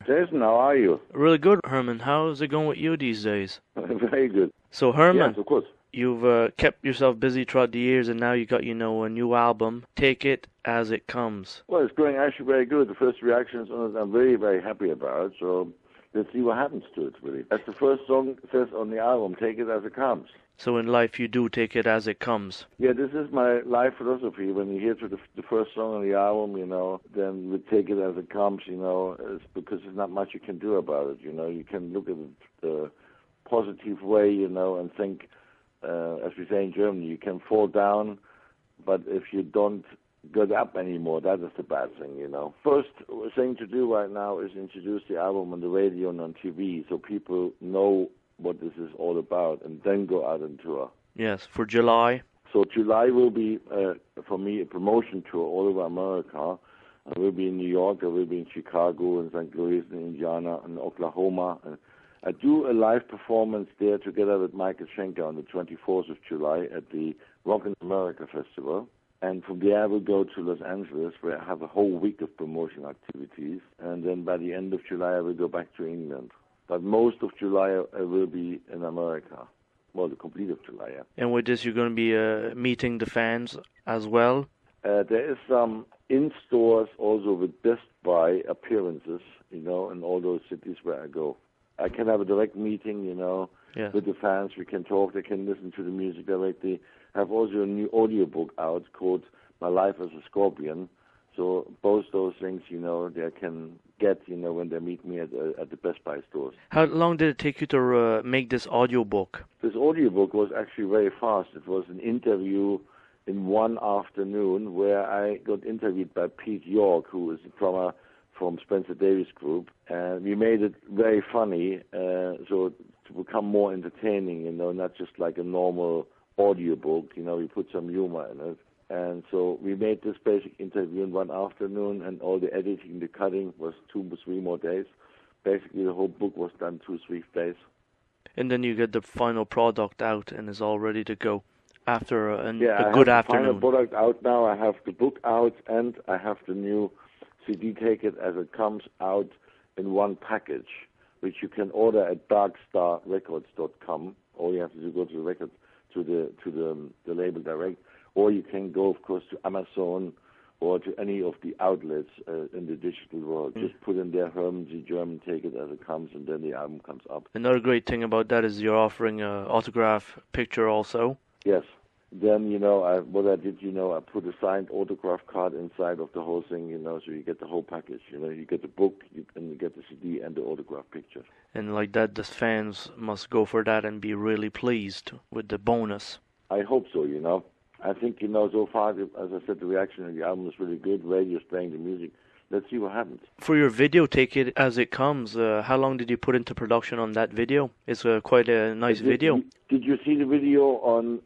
Jason, how are you? Really good, Herman. How's it going with you these days? Very good. So, Herman, Yes, of course. you've kept yourself busy throughout the years, and now you got, a new album. Take it as it comes. Well, it's going actually very good. The first reactions on it, I'm very, very happy about. So let's see what happens to it, really. That's the first song it says on the album, Take It As It Comes. So in life, you do take it as it comes. Yeah, this is my life philosophy. When you hear the first song on the album, then we take it as it comes, it's because there's not much you can do about it, You can look at it the positive way, and think, as we say in Germany, you can fall down, but if you don't get up anymore, that is the bad thing, First thing to do right now is introduce the album on the radio and on TV so people know what this is all about, and then go out on tour. Yes, for July. So July will be, for me, a promotion tour all over America. I will be in New York, I will be in Chicago, in St. Louis, in Indiana, and Oklahoma. I do a live performance there together with Michael Schenker on the 24th of July at the Rock in America Festival. And from there I will go to Los Angeles, where I have a whole week of promotion activities. And then by the end of July I will go back to England. But most of July I will be in America. Well, the complete of July, yeah. And with this, you're going to be meeting the fans as well? There is some in-stores also with Best Buy appearances, in all those cities where I go. I can have a direct meeting, Yeah. with the fans. We can talk. They can listen to the music directly. I have also a new audiobook out called My Life as a Scorpion. So both those things, they can get, when they meet me at the Best Buy stores. How long did it take you to make this audiobook? This audiobook was actually very fast. It was an interview in one afternoon where I got interviewed by Pete York, who is a drummer from Spencer Davis Group. And we made it very funny, so to become more entertaining, not just like a normal audiobook. We put some humor in it. And so we made this basic interview in one afternoon, and all the editing, the cutting was 2 or 3 more days. Basically, the whole book was done 2 or 3 days. And then you get the final product out, and it's all ready to go after a I good have the afternoon. final product out now. I have the book out, and I have the new CD Take It As It Comes out in one package, which you can order at darkstarrecords.com. All you have to do is go to the record, to the label direct. Or you can go, of course, to Amazon or to any of the outlets in the digital world. Just put in there Herman Ze German, Take It As It Comes, and then the album comes up. Another great thing about that is you're offering an autograph picture also. Yes. Then, what I did, I put a signed autograph card inside of the whole thing, so you get the whole package. You get the book, and you get the CD and the autograph picture. And like that, the fans must go for that and be really pleased with the bonus. I hope so, I think, so far, as I said, the reaction of the album is really good. Radio's playing the music. Let's see what happens. For your video, Take It As It Comes, how long did you put into production on that video? It's quite a nice video. Did you see the video on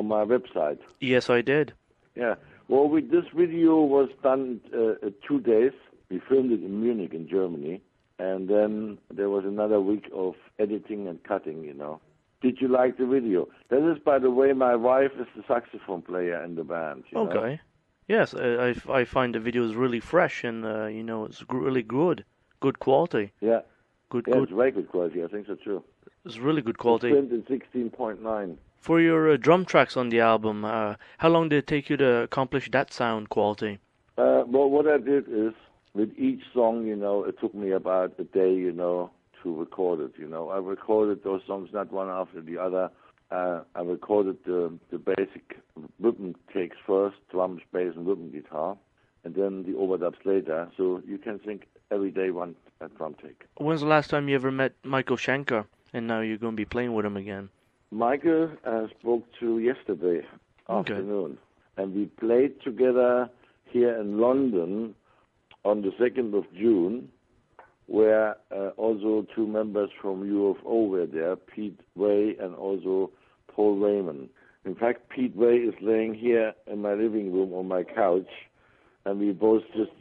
my website? Yes, I did. Yeah. Well, this video was done 2 days. We filmed it in Munich, in Germany. And then there was another week of editing and cutting, Did you like the video? That is, by the way, my wife is the saxophone player in the band. Okay. know? Yes, I find the videos really fresh and, it's really good. Good quality. Yeah. Good. It's very good quality. I think so, too. It's really good quality. It's filmed in 16.9. For your drum tracks on the album, how long did it take you to accomplish that sound quality? Well, what I did is, with each song, it took me about a day, to record it, I recorded those songs not one after the other. I recorded the basic rhythm takes first, drums, bass, and rhythm guitar, and then the overdubs later. So you can think every day one drum take. When's the last time you ever met Michael Schenker, and now you're going to be playing with him again? Michael I spoke to yesterday afternoon, and we played together here in London on the 2nd of June, where also 2 members from U.F.O were there, Pete Way and also Paul Raymond. In fact, Pete Way is laying here in my living room on my couch, and we both just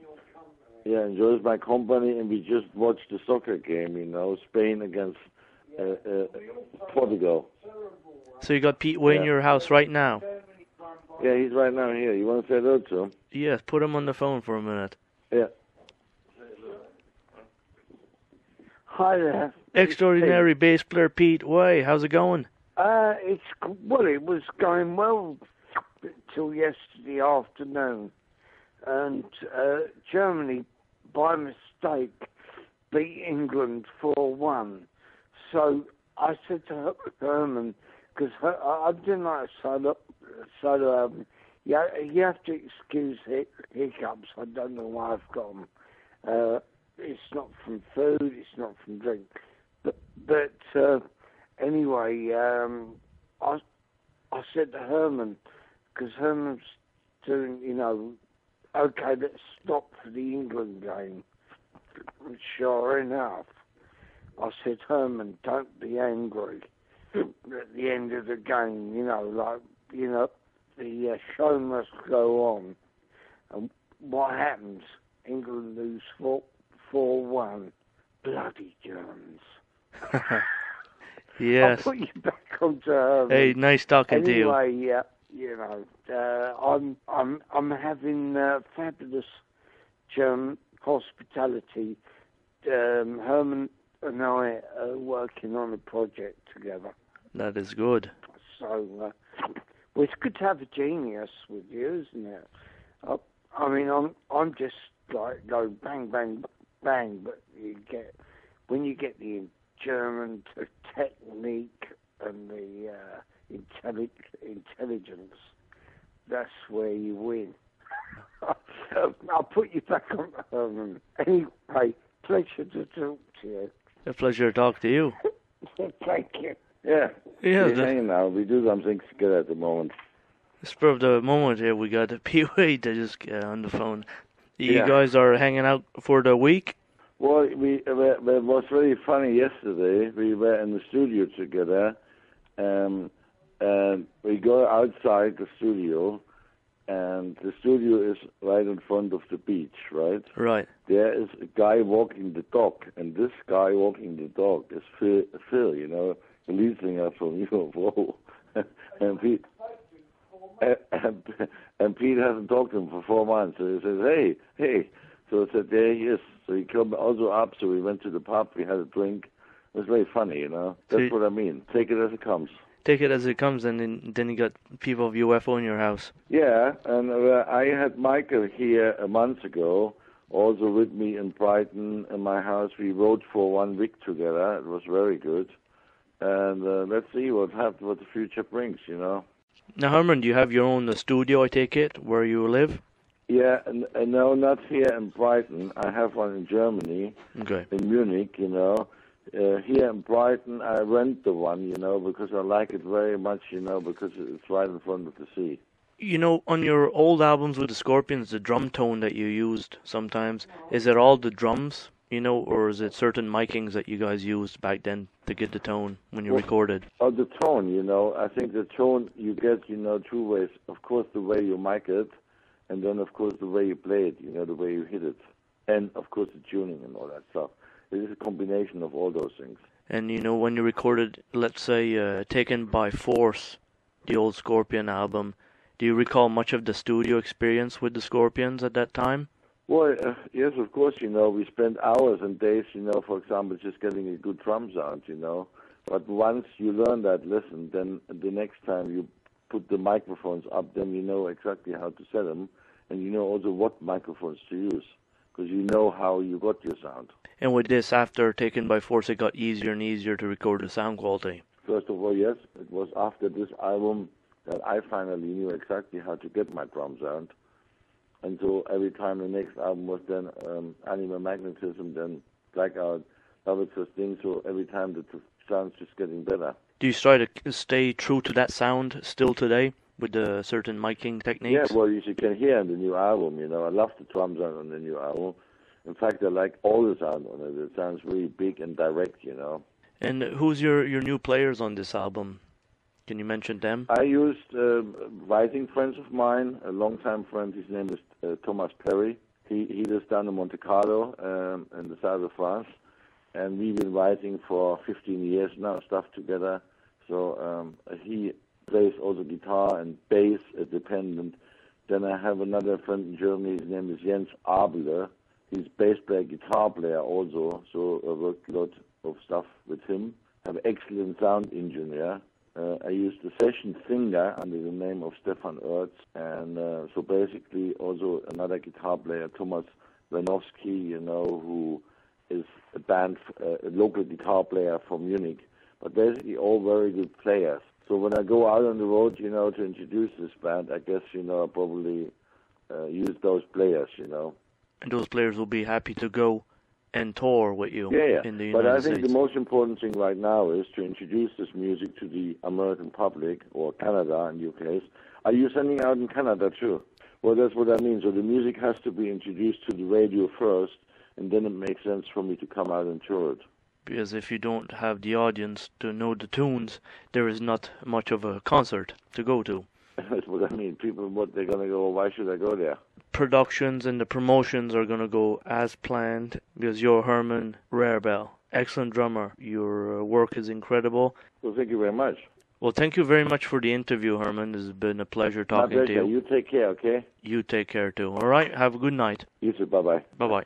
enjoys my company, and we just watched the soccer game, Spain against Portugal. So you got Pete Way in your house right now? Yeah, he's right now here. You want to say hello to him? Yes, put him on the phone for a minute. Yeah. Hi there. Extraordinary bass player Pete. Why? How's it going? It was going well till yesterday afternoon, and Germany, by mistake, beat England 4-1. So I said to Herman, because I didn't like solo album. Yeah, you have to excuse hiccups. I don't know why I've got them. It's not from food. It's not from drink. But anyway, I said to Herman, because Herman's doing, okay, let's stop for the England game. Sure enough, I said, Herman, don't be angry at the end of the game, the show must go on. And what happens? England lose 4-1. Bloody Germans. Yes. I'll put you back onto Herman. Hey, nice talking to you. Anyway, I'm having fabulous German hospitality. Herman and I are working on a project together. That is good. So, well, it's good to have a genius with you, isn't it? I'm just like go bang, bang, bang, but when you get the German technique and the intelligence, that's where you win. I'll put you back on Herman. Anyway, pleasure to talk to you. A pleasure to talk to you. Thank you. Yeah. Yeah. We're hanging out. We do some things together at the moment. Spur of the moment here, we got Pee-wee to just get on the phone. You Yeah. guys are hanging out for the week? Well, it was really funny yesterday. We were in the studio together, and we go outside the studio, and the studio is right in front of the beach, right? Right. There is a guy walking the dog, and this guy walking the dog is Phil, the lead singer from U.F.O. and Pete hasn't talked to him for 4 months. So he says, hey. So I said, there he is. So he came also up, so we went to the pub, we had a drink. It was very funny, That's what I mean. Take it as it comes. Take it as it comes, and then you got people of U.F.O in your house. Yeah, and I had Michael here a month ago, also with me in Brighton in my house. We wrote for 1 week together. It was very good. And let's see what the future brings, Now, Herman, do you have your own studio, I take it, where you live? Yeah, no, not here in Brighton. I have one in Germany, okay. In Munich, Here in Brighton, I rent the one, because I like it very much, because it's right in front of the sea. On your old albums with the Scorpions, the drum tone that you used sometimes, is it all the drums, or is it certain micings that you guys used back then to get the tone when you recorded? Oh, the tone, I think the tone you get, 2 ways. Of course, the way you mic it, and then, of course, the way you play it, the way you hit it. And, of course, the tuning and all that stuff. It is a combination of all those things. And, when you recorded, let's say, Taken by Force, the old Scorpion album, do you recall much of the studio experience with the Scorpions at that time? Well, yes, of course, we spent hours and days, for example, just getting a good drum sound, But once you learn that lesson, then the next time you put the microphones up, then you know exactly how to set them, and you know also what microphones to use, because you know how you got your sound. And with this, after Taken by Force, it got easier and easier to record the sound quality. First of all, yes, it was after this album that I finally knew exactly how to get my drum sound. And so every time the next album was then Animal Magnetism, then Blackout, Savage Amusement, so every time the sound's just getting better. Do you try to stay true to that sound still today with the certain miking techniques? Yeah, well, you can hear in the new album, I love the drum sound on the new album. In fact, I like all the sound on it. It sounds really big and direct, And who's your new players on this album? Can you mention them? I used writing friends of mine, a longtime friend. His name is Thomas Perry. He lives down in Monte Carlo in the south of France. And we've been writing for 15 years now, stuff together. So he plays also guitar and bass, dependent. Then I have another friend in Germany. His name is Jens Abele. He's bass player, guitar player also, so I worked a lot of stuff with him. Have excellent sound engineer. I used the session singer under the name of Stefan Ertz, and so basically also another guitar player, Thomas Wanowski, who is a local guitar player from Munich, but basically all very good players. So when I go out on the road, to introduce this band, I guess, I'll probably use those players, And those players will be happy to go and tour with you in the United States. But I think the most important thing right now is to introduce this music to the American public, or Canada in your case. Are you sending out in Canada too? Well, that's what I mean. So the music has to be introduced to the radio first, and then it makes sense for me to come out and tour it. Because if you don't have the audience to know the tunes, there is not much of a concert to go to. That's what I mean. People, they're going to go, why should I go there? Productions and the promotions are going to go as planned, because you're Herman Rarebell. Excellent drummer. Your work is incredible. Well, thank you very much. Well, thank you very much for the interview, Herman. This has been a pleasure talking to you. You take care, okay? You take care too. All right. Have a good night. You too. Bye-bye. Bye-bye.